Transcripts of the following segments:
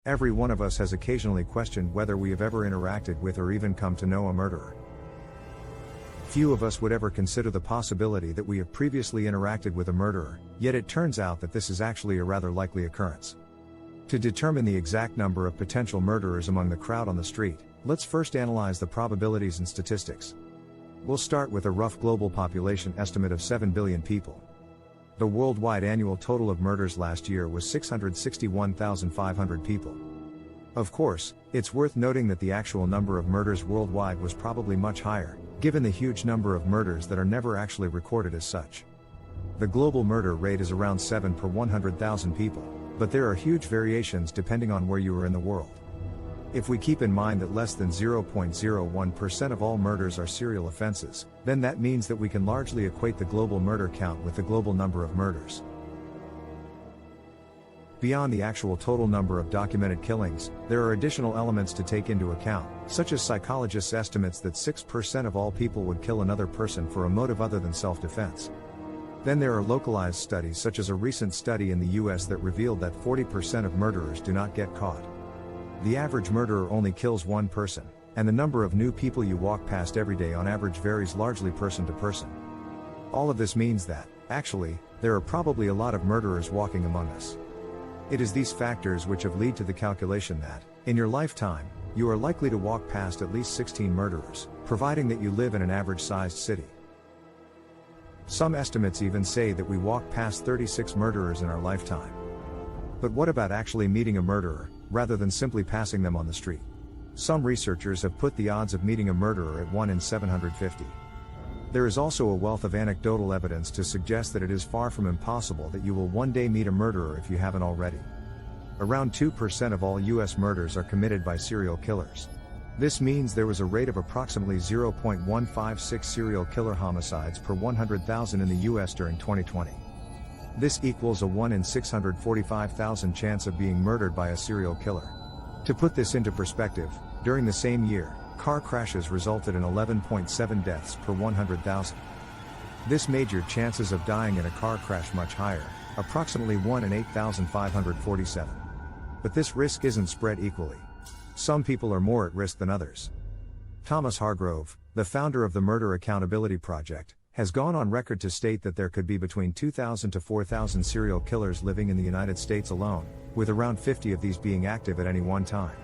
Every one of us has occasionally questioned whether we have ever interacted with or even come to know a murderer. Few of us would ever consider the possibility that we have previously interacted with a murderer, yet it turns out that this is actually a rather likely occurrence. To determine the exact number of potential murderers among the crowd on the street, let's first analyze the probabilities and statistics. We'll start with a rough global population estimate of 7 billion people. The worldwide annual total of murders last year was 661,500 people. Of course, it's worth noting that the actual number of murders worldwide was probably much higher, given the huge number of murders that are never actually recorded as such. The global murder rate is around 7 per 100,000 people, but there are huge variations depending on where you are in the world. If we keep in mind that less than 0.01% of all murders are serial offenses, then that means that we can largely equate the global murder count with the global number of murders. Beyond the actual total number of documented killings, there are additional elements to take into account, such as psychologists' estimates that 6% of all people would kill another person for a motive other than self-defense. Then there are localized studies, such as a recent study in the US that revealed that 40% of murderers do not get caught. The average murderer only kills one person, and the number of new people you walk past every day on average varies largely person to person. All of this means that, actually, there are probably a lot of murderers walking among us. It is these factors which have led to the calculation that, in your lifetime, you are likely to walk past at least 16 murderers, providing that you live in an average-sized city. Some estimates even say that we walk past 36 murderers in our lifetime. But what about actually meeting a murderer, rather than simply passing them on the street? Some researchers have put the odds of meeting a murderer at 1 in 750. There is also a wealth of anecdotal evidence to suggest that it is far from impossible that you will one day meet a murderer if you haven't already. Around 2% of all US murders are committed by serial killers. This means there was a rate of approximately 0.156 serial killer homicides per 100,000 in the US during 2020. This equals a 1 in 645,000 chance of being murdered by a serial killer. To put this into perspective, during the same year, car crashes resulted in 11.7 deaths per 100,000. This made your chances of dying in a car crash much higher, approximately 1 in 8,547. But this risk isn't spread equally. Some people are more at risk than others. Thomas Hargrove, the founder of the Murder Accountability Project, has gone on record to state that there could be between 2,000 to 4,000 serial killers living in the United States alone, with around 50 of these being active at any one time.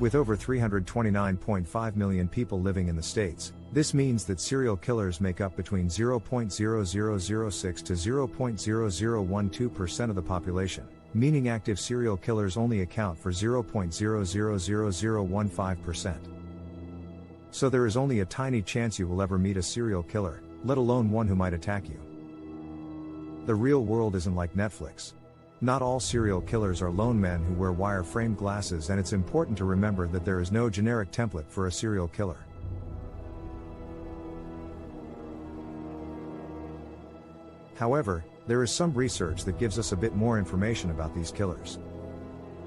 With over 329.5 million people living in the States, this means that serial killers make up between 0.0006 to 0.0012% of the population, meaning active serial killers only account for 0.000015%. So there is only a tiny chance you will ever meet a serial killer, let alone one who might attack you. The real world isn't like Netflix. Not all serial killers are lone men who wear wire-framed glasses, and it's important to remember that there is no generic template for a serial killer. However, there is some research that gives us a bit more information about these killers.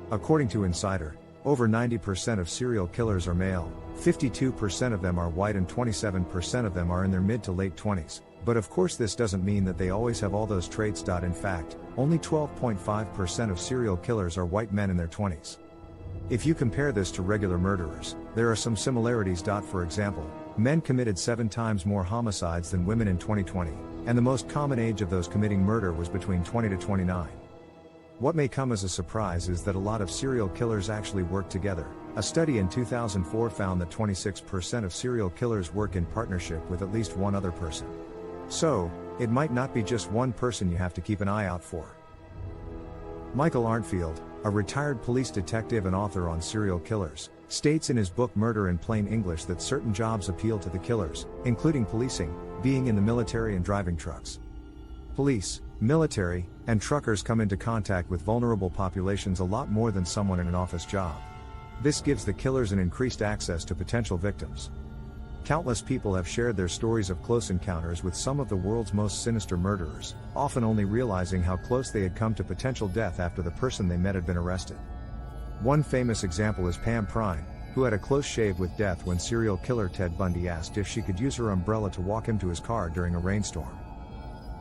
According to Insider, over 90% of serial killers are male, 52% of them are white, and 27% of them are in their mid to late 20s. But of course this doesn't mean that they always have all those traits. In fact, only 12.5% of serial killers are white men in their 20s. If you compare this to regular murderers, there are some similarities. For example, men committed 7 times more homicides than women in 2020, and the most common age of those committing murder was between 20 to 29. What may come as a surprise is that a lot of serial killers actually work together. A study in 2004 found that 26% of serial killers work in partnership with at least one other person. So, it might not be just one person you have to keep an eye out for. Michael Arnfield, a retired police detective and author on serial killers, states in his book Murder in Plain English that certain jobs appeal to the killers, including policing, being in the military, and driving trucks. Police, military, and truckers come into contact with vulnerable populations a lot more than someone in an office job. This gives the killers an increased access to potential victims. Countless people have shared their stories of close encounters with some of the world's most sinister murderers, often only realizing how close they had come to potential death after the person they met had been arrested. One famous example is Pam Prine, who had a close shave with death when serial killer Ted Bundy asked if she could use her umbrella to walk him to his car during a rainstorm.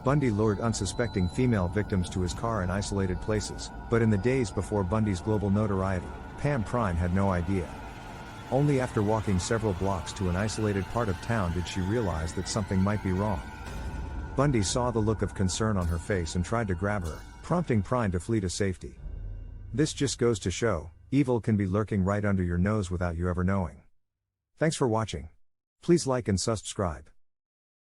Bundy lured unsuspecting female victims to his car in isolated places, but in the days before Bundy's global notoriety, Pam Prine had no idea. Only after walking several blocks to an isolated part of town did she realize that something might be wrong. Bundy saw the look of concern on her face and tried to grab her, prompting Prine to flee to safety. This just goes to show, evil can be lurking right under your nose without you ever knowing. Thanks for watching. Please like and subscribe.